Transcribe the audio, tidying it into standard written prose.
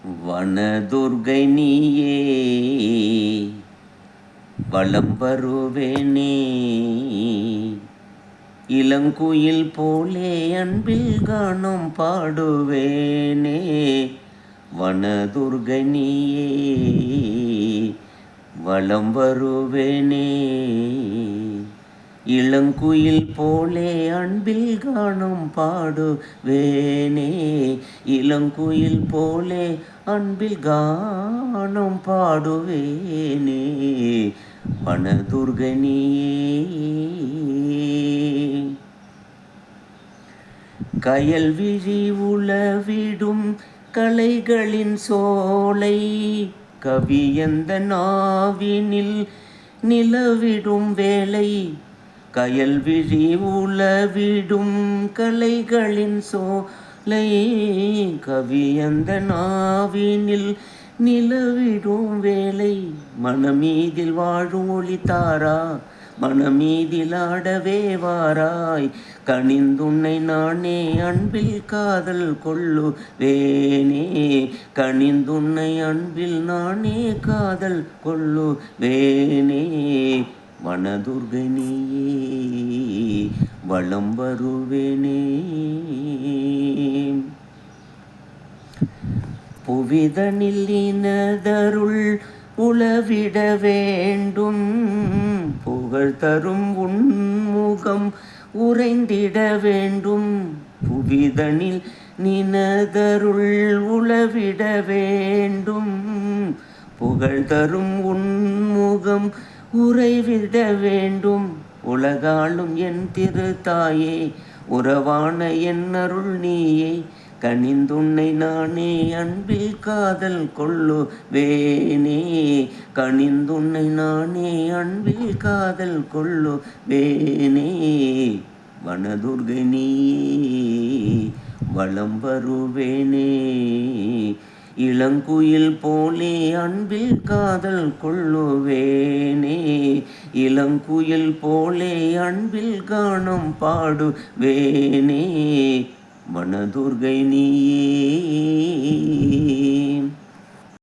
வனதுர்கை நீயே வலம் வருவேனே, இளங்குயில் போலே அன்பில் கானம் பாடுவேனே. வனதுர்கை நீயே வலம் வருவேனே, இளங்குயில் போலே அன்பில் கானம் பாடுவேனே. இளங்குயில் போலே அன்பில் கானம் பாடுவேனே. வனதுர்கை நீயே கயல் விழி உலவிடும் கலைகளின் சோலை, கவியந்த நாவினில் நிலவிடும் வேளை. கயல் விழி உலவிடும் கலைகளின் சோலை, கவியந்த நாவினில் நிலவிடும் வேளை. மனமீதில் வாழும் ஒளித்தாரா, மனமீதில் ஆடவே வாராய். கனிந்துன்னை நானே அன்பில் காதல் கொள்ளுவேனே, கனிந்துன்னை அன்பில் நானே காதல் கொள்ளுவேனே. வனதுர்கை நீயே வலம் வருவேனே. புவிதனில் இனதருள் உளவிட வேண்டும், புகழ் தரும் உன்முகம் உறைந்திட வேண்டும். புவிதனில் நினதருள் உளவிட வேண்டும், புகழ் தரும் உன்முகம் உறைவிட வேண்டும். உலகாளும் என் திருத்தாயே, உறவான என் அருள் நீயே. கனிந்துன்னை நானே அன்பில் காதல் கொள்ளுவேனே, கனிந்துன்னை நானே அன்பில் காதல் கொள்ளுவேனே. வனதுர்கை நீயே வலம் வருவேனே, இளங்குயில் போலே அன்பில் காதல் கொள்ளுவேனே. இளங்குயில் போலே அன்பில் கானம் பாடுவேனே. வனதுர்கை நீயே.